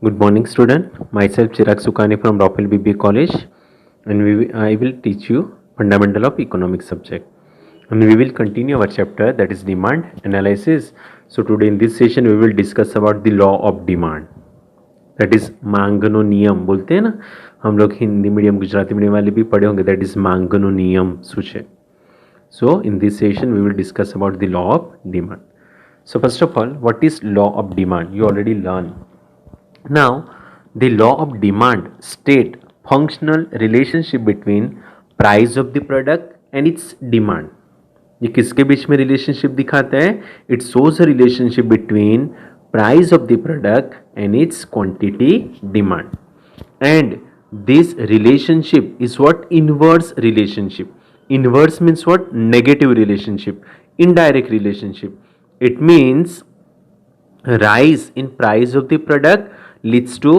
Good morning, student. Myself Chirag Sukani from Rafael BBA College, and I will teach you fundamental of economics subject. And we will continue our chapter, that is demand analysis. So today in this session we will discuss about the law of demand. That is मांगनो नियम बोलते हैं ना, हम लोग Hindi medium Gujarati medium वाले भी पढ़े होंगे. That is मांगनो नियम सूच है. So in this session we will discuss about the law of demand. So first of all, what is law of demand? You already learned. Now, the law of demand state functional relationship between price of the product and its demand. ये किसके बीच में relationship दिखाता है? It shows a relationship between price of the product and it's quantity demand. And this relationship is what? Inverse relationship. Inverse means what? Negative relationship, indirect relationship. It means rise in price of the product leads to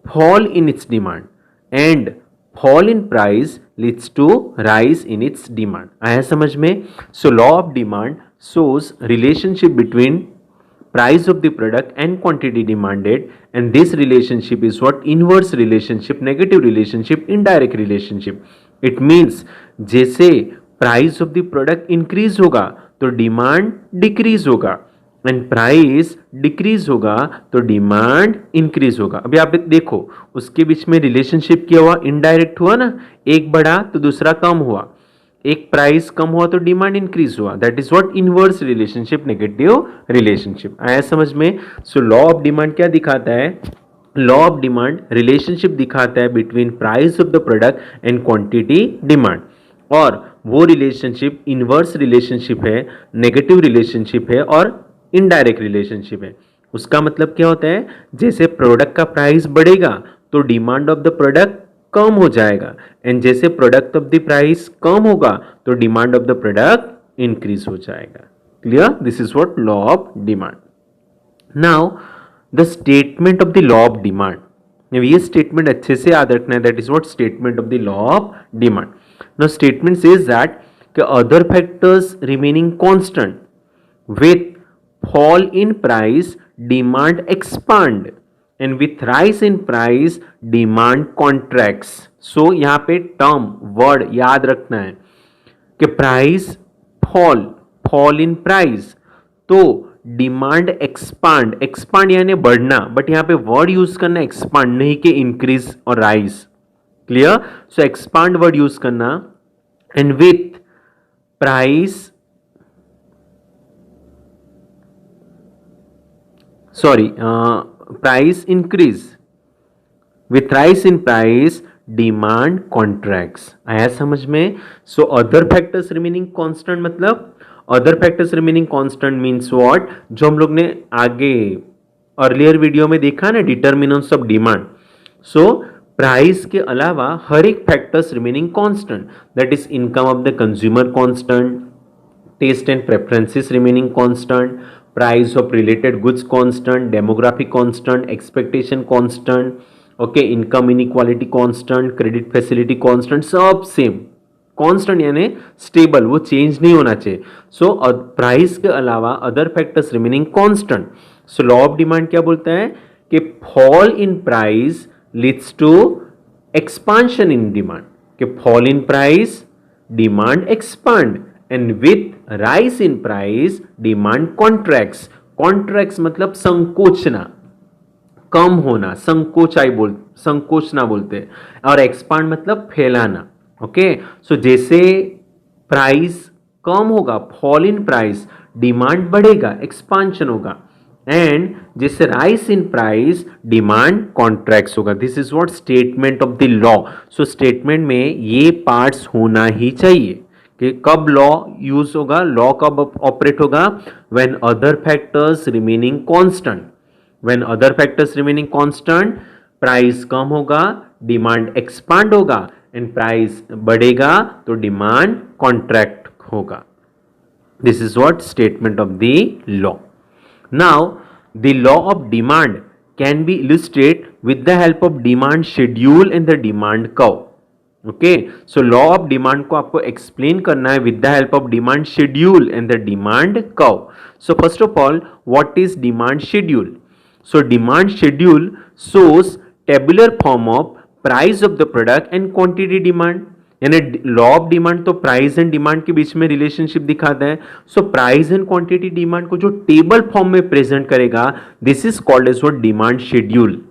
fall in its demand, and fall in price leads to rise in its demand. आया समझ में? So law of demand shows relationship between price of the product and quantity demanded, and this relationship is what? Inverse relationship, negative relationship, indirect relationship. It means जैसे price of the product increase होगा तो demand decrease होगा, and price decrease होगा तो demand increase होगा. अभी आप देखो उसके बीच में रिलेशनशिप क्या हुआ? इनडायरेक्ट हुआ ना, एक बढ़ा तो दूसरा कम हुआ, एक प्राइस कम हुआ तो डिमांड इंक्रीज हुआ. That is what? Inverse relationship, negative relationship. आया समझ में? सो लॉ ऑफ डिमांड क्या दिखाता है? लॉ ऑफ डिमांड रिलेशनशिप दिखाता है between price of the product and quantity demand, और वो रिलेशनशिप इनवर्स रिलेशनशिप है, नेगेटिव रिलेशनशिप है और इनडायरेक्ट रिलेशनशिप है. उसका मतलब क्या होता है? जैसे प्रोडक्ट का प्राइस बढ़ेगा तो डिमांड ऑफ द प्रोडक्ट कम हो जाएगा, एंड जैसे प्रोडक्ट ऑफ द प्राइस कम होगा तो demand of the product increase हो जाएगा. Clear? This is what law of demand. Now the statement of the law of demand. ये स्टेटमेंट अच्छे से याद रखना है. That is what? Statement of the law of demand. Now statement says that other factors remaining constant with fall in price demand expand, and with rise in price demand contracts. so यहाँ पे term word याद रखना है कि price fall, fall in price, तो demand expand, expand यानी बढ़ना, but यहाँ पे वर्ड यूज करना एक्सपांड, नहीं कि इंक्रीज और rise. Clear? So expand word use करना. And with price, price increase, with rise in price demand contracts. आया समझ में? So other factors remaining constant मतलब, other factors remaining constant means what? जो हम लोग ने आगे अर्लियर वीडियो में देखा ना, determinants of demand. So price के अलावा हर एक factors remaining constant, that is income of the consumer constant, taste and preferences remaining constant, price of related goods constant, demographic constant, expectation constant, okay, income inequality constant, credit facility constant, सब same constant यानी stable, वो change नहीं होना चाहिए. So price के अलावा other factors remaining constant. So law of demand क्या बोलता है कि fall in price leads to expansion in demand, कि fall in price demand expand, and with rise in price demand contracts. Contracts मतलब संकोचना, कम होना, संकोचना बोलते हैं, और एक्सपांड मतलब फैलाना. ओके, सो जैसे प्राइस कम होगा, फॉल इन प्राइस, डिमांड बढ़ेगा, एक्सपांशन होगा, एंड जैसे rise in price demand contracts होगा. This is what? Statement of the law. So statement में ये पार्ट्स होना ही चाहिए कि कब लॉ यूज होगा, लॉ कब ऑपरेट होगा? When other factors remaining constant. When other factors remaining constant, price कम होगा, डिमांड एक्सपांड होगा, एंड प्राइस बढ़ेगा तो डिमांड कॉन्ट्रैक्ट होगा. This is what? Statement of the law. Now the law of demand can be illustrate with the help of demand schedule and the demand curve. Okay, so law of demand को आपको explain करना है with the help of demand schedule and the demand curve. So first of all, what is demand schedule? So demand schedule shows tabular form of price of the product and quantity demand. यानी law of demand तो price and demand के बीच में relationship दिखाता है. So price and quantity demand को जो table form में प्रेजेंट करेगा, this is called as what demand schedule.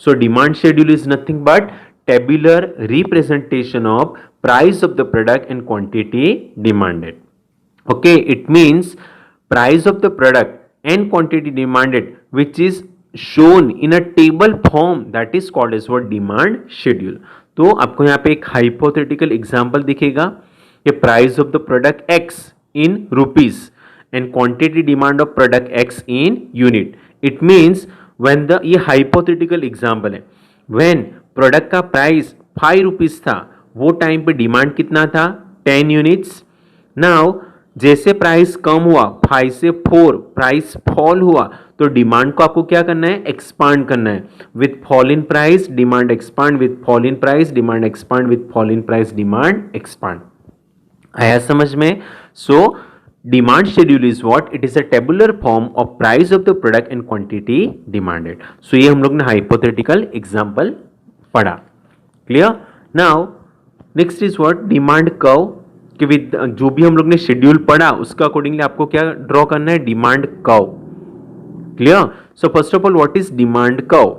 So demand schedule is nothing but tabular representation of price of the product and quantity demanded. Okay, it means price of the product and quantity demanded which is shown in a table form, that is called as what demand schedule. तो आपको यहाँ पे एक hypothetical example दिखेगा कि price of the product x in rupees and quantity demand of product x in unit. It means when the, ये hypothetical example है, when product का प्राइस 5 रुपीज था, वो टाइम पे डिमांड कितना था 10 यूनिट्स. नाउ जैसे प्राइस कम हुआ 5 से 4, प्राइस फॉल हुआ, तो डिमांड को आपको क्या करना है, एक्सपांड करना है. With fall in price demand expand, with fall in price demand expand, with fall in price demand expand. आया समझ में? So demand schedule is what, it is a tabular form of price of the product and quantity demanded. So ये हम लोग ने hypothetical example पढ़ा. Clear? Now next is what, demand curve. कि with जो भी हम लोग ने शेड्यूल पढ़ा उसका अकॉर्डिंगली आपको क्या ड्रॉ करना है, demand curve. Clear? So first of all what is demand curve?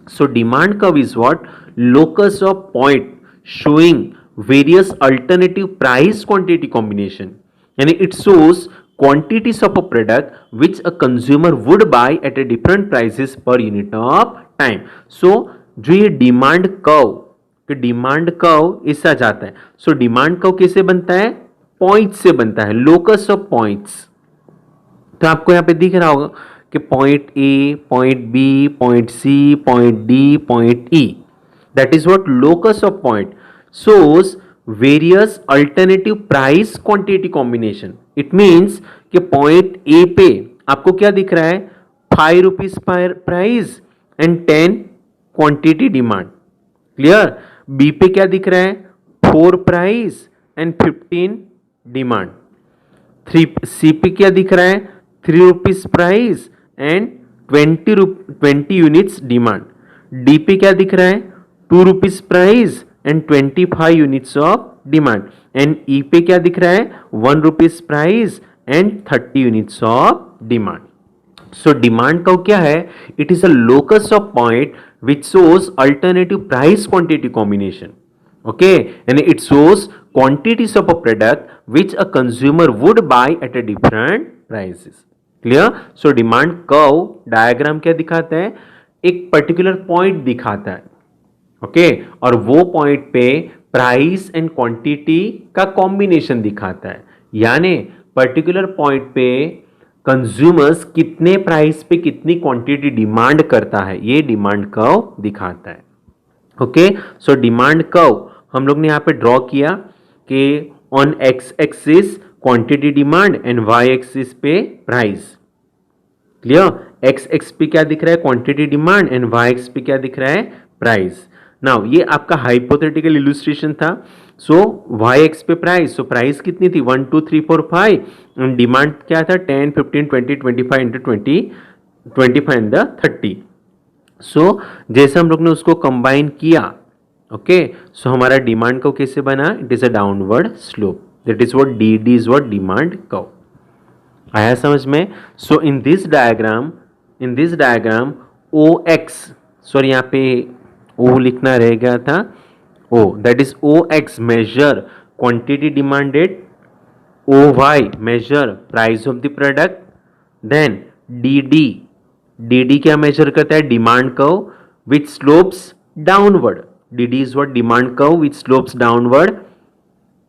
So demand curve is what, locus of point showing various alternative price quantity combination. यानी it shows quantities of a product which a consumer would buy at a different prices per unit of time. So जो ये demand curve, कि demand curve ऐसा जाता है. सो demand curve कैसे बनता है, पॉइंट से बनता है, लोकस ऑफ पॉइंट्स. तो आपको यहां पे दिख रहा होगा कि point A, point B, point C, point D, point E, that is what locus of point shows various alternative price quantity combination. It means कि पॉइंट ए पे आपको क्या दिख रहा है, 5 रुपीज पर price and 10 quantity demand. Clear? B पे क्या दिख रहा है, 4 प्राइस एंड 15 डिमांड. 3 सी पे क्या दिख रहा है, 3 rupees price and 20 units demand. D पे क्या दिख रहा है, 2 rupees price and 25 units of demand. And E पे क्या दिख रहा है, 1 rupees price and 30 units of demand. So demand curve क्या है, it is a locus of point which shows alternative price quantity combination. Okay, and it shows quantities of a product which a consumer would buy at a different prices. Clear? So demand curve diagram क्या दिखाता है, एक particular point दिखाता है. Okay, और वो point पे price and quantity का combination दिखाता है. यानी particular point पे कंज्यूमर्स कितने प्राइस पे कितनी क्वांटिटी डिमांड करता है, ये डिमांड कर्व दिखाता है. ओके, सो डिमांड कर्व हम लोग ने यहां पे ड्रॉ किया कि on X axis quantity demand and Y axis पे प्राइस. क्लियर? एक्स एक्स पे क्या दिख रहा है, quantity demand and Y X पे क्या दिख रहा है, प्राइस. नाउ ये आपका हाइपोथेटिकल इलस्ट्रेशन था. सो वाई एक्स पे प्राइस, सो प्राइस कितनी थी, 1 2 3 4 5 एंड डिमांड क्या था, 10 15 20 25 इंटू 20 25 एंड द 30. सो जैसे हम लोग ने उसको कंबाइन किया, ओके, सो हमारा डिमांड कर्व कैसे बना, it is a downward slope. That is what D D is what demand curve. आया समझ में? So in this diagram O X, sorry यहाँ पे ओ लिखना रह गया था, O, that is OX measure quantity demanded, OY measure price of the product, then DD क्या measure करता है, demand curve which slopes downward. DD is what demand curve which slopes downward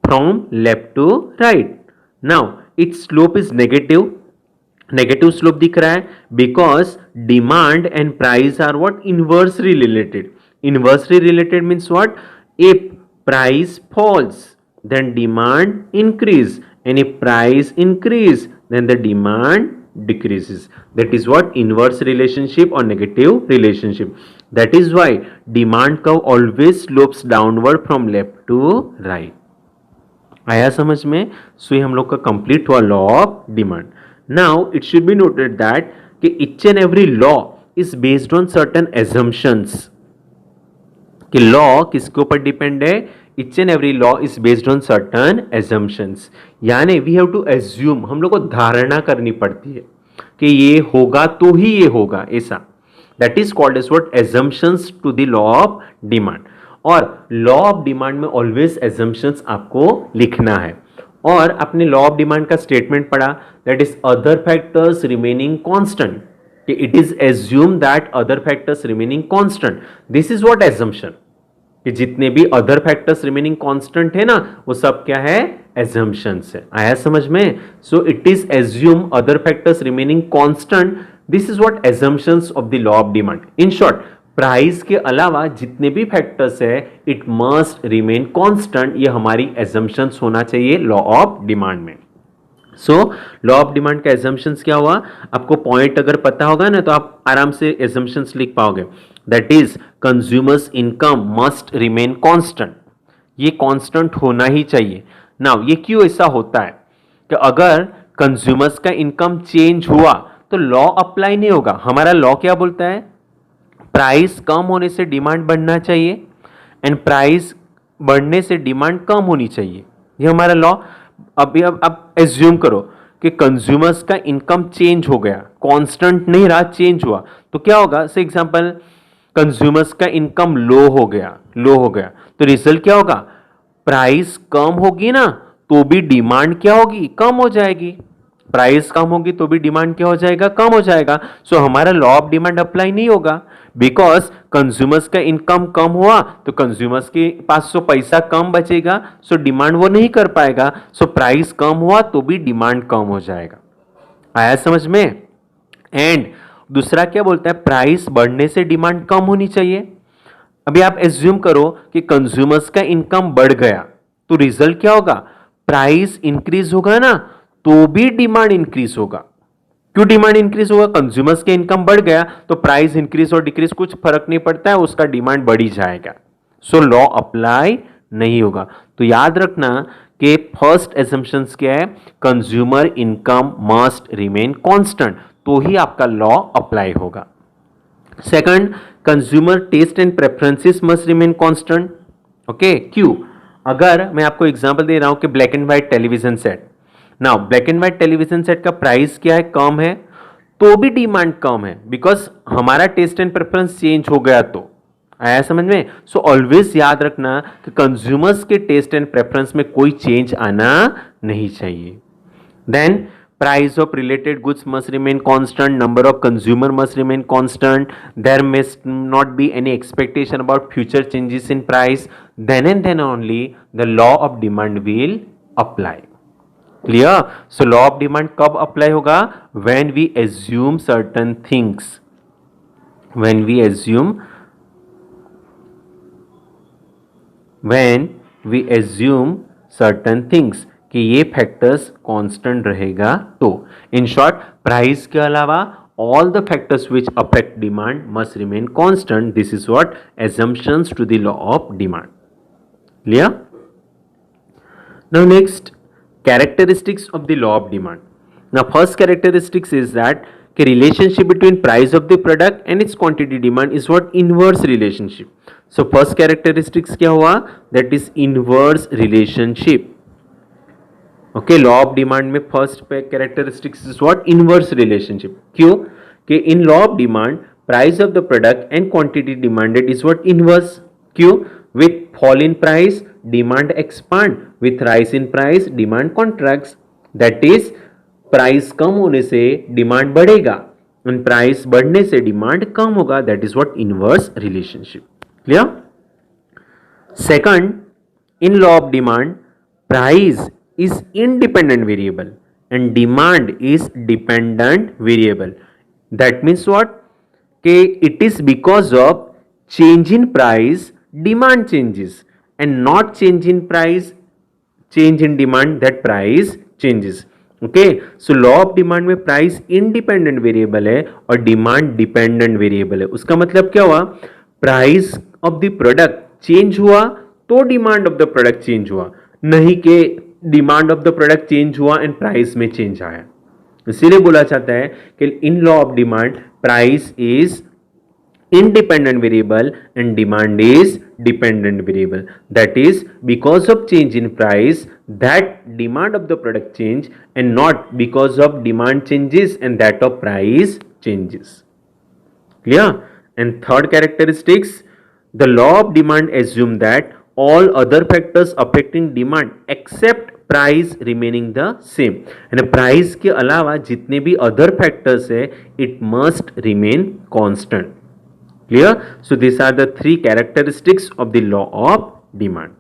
from left to right. Now its slope is negative slope दिख रहा है because demand and price are what inversely related. Inversely related means what? If price falls, then demand increase, and if price increase, then the demand decreases. That is what inverse relationship or negative relationship. That is why demand curve always slopes downward from left to right. आया समझ में? सो ये हम लोग का complete हुआ law of demand. Now it should be noted that कि each and every law is based on certain assumptions, कि लॉ किसके ऊपर डिपेंड है, each and every law is based on certain assumptions, यानी वी हैव टू एज्यूम, हम लोग को धारणा करनी पड़ती है कि ये होगा तो ही ये होगा, ऐसा, that is called as what, assumptions to the law of demand. और लॉ ऑफ डिमांड में ऑलवेज एजम्पशंस आपको लिखना है। और अपने लॉ ऑफ डिमांड का स्टेटमेंट पढ़ा, that is other factors remaining constant, कि it is assume that other factors remaining constant, this is what assumption, कि जितने भी अदर फैक्टर्स रिमेनिंग कांस्टेंट है ना, वो सब क्या है, एजम्पशंस है। आया समझ में? So it is assume other factors remaining constant, this is what assumptions of the law of demand. In short, price के अलावा जितने भी फैक्टर्स है इट मस्ट रिमेन कांस्टेंट, ये हमारी एजम्पशंस होना चाहिए लॉ ऑफ डिमांड में। सो लॉ ऑफ डिमांड का एजम्पशंस क्या हुआ, आपको पॉइंट अगर पता होगा ना तो आप आराम से एजम्पशंस लिख पाओगे। That is consumers income must remain constant, ये कांस्टेंट होना ही चाहिए। नाउ ये क्यों ऐसा होता है कि अगर कंज्यूमर्स का इनकम चेंज हुआ तो लॉ अप्लाई नहीं होगा। हमारा लॉ क्या बोलता है, प्राइस कम होने से डिमांड बढ़ना चाहिए एंड प्राइस बढ़ने से डिमांड कम होनी चाहिए, ये हमारा लॉ। अभी अब एज्यूम करो कि कंज्यूमर्स का इनकम चेंज हो गया, कांस्टेंट नहीं रहा, चेंज हुआ, तो क्या होगा, से एग्जांपल कंज्यूमर्स का इनकम लो हो गया, तो रिजल्ट क्या होगा, प्राइस कम होगी ना तो भी डिमांड क्या होगी, कम हो जाएगी। प्राइस कम होगी तो भी डिमांड क्या हो जाएगा, कम हो जाएगा। सो हमारा लॉ ऑफ डिमांड अप्लाई नहीं होगा, बिकॉज कंज्यूमर्स का इनकम कम हुआ तो कंज्यूमर्स के पास तो पैसा कम बचेगा, सो डिमांड वो नहीं कर पाएगा। सो प्राइस कम हुआ तो भी डिमांड कम हो जाएगा। आया समझ में? एंड दूसरा क्या बोलता है, प्राइस बढ़ने से डिमांड कम होनी चाहिए। अभी आप एज्यूम करो कि कंज्यूमर्स का इनकम बढ़ गया तो रिजल्ट क्या होगा, प्राइस इंक्रीज होगा ना तो भी डिमांड इंक्रीज होगा। क्यों डिमांड इंक्रीज होगा, कंज्यूमर्स के इनकम बढ़ गया तो प्राइस इंक्रीज और डिक्रीज कुछ फर्क नहीं पड़ता है, उसका डिमांड बढ़ ही जाएगा। सो लॉ अप्लाई नहीं होगा। तो याद रखना कि फर्स्ट एजम्पशंस क्या है, consumer income must remain constant, तो ही आपका लॉ अप्लाई होगा। Second, consumer taste and preferences must remain constant. Okay, क्यों? अगर मैं आपको एग्जांपल दे रहा हूं कि black and white television set, now black and white television set का प्राइस क्या है, कम है, तो भी डिमांड कम है, बिकॉज हमारा टेस्ट एंड प्रेफरेंस चेंज हो गया। तो आया समझ में? सो ऑलवेज याद रखना कि कंज्यूमर्स के टेस्ट एंड प्रेफरेंस में कोई चेंज आना नहीं चाहिए। Then price of related goods must remain constant, number of consumer must remain constant, there must not be any expectation about future changes in price, then and then only the law of demand will apply. Clear? So law of demand कब apply होगा, when we assume certain things, when we assume certain things कि ये factors constant रहेगा। तो in short, price के अलावा all the factors which affect demand must remain constant. This is what assumptions to the law of demand. Clear? Now next, characteristics of the law of demand. Now first characteristics is that the relationship between price of the product and its quantity demand is what, inverse relationship. So first characteristics क्या हुआ, that is inverse relationship. Okay, law of demand में first पे characteristics is what, inverse relationship. क्यों? कि in law of demand price of the product and quantity demanded is what, inverse. क्यों? With fall in price demand expand, with rise in price demand contracts. That is price कम होने से demand बढ़ेगा and price बढ़ने से demand कम होगा, that is what, inverse relationship. Clear? Second, in law of demand price is independent variable and demand is dependent variable. That means what? कि it is because of change in price demand changes and not change in price, change in demand that price changes. Okay, so law of demand में price independent variable है और demand dependent variable है। उसका मतलब क्या हुआ, price of the product change हुआ तो demand of the product change हुआ, नहीं कि demand of the product change हुआ एंड प्राइस में चेंज आया। इसीलिए बोला जाता है कि in law of demand price is independent variable and demand is dependent variable. That is, because of change in price, that demand of the product change, and not because of demand changes and that of price changes. Clear? And third characteristics, the law of demand assume that all other factors affecting demand except price remaining the same, यानी price के अलावा जितने भी other factors है it must remain constant. Clear? So these are the three characteristics of the law of demand.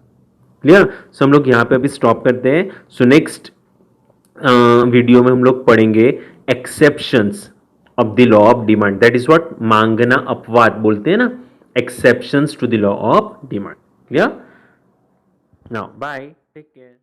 Clear? So हम लोग यहाँ पे अभी स्टॉप करते हैं. सो नेक्स्ट वीडियो में हम लोग पढ़ेंगे exceptions of the law of demand. That is what मांगना अपवाद बोलते हैं ना, exceptions to the law of demand. Clear? Now bye, take care.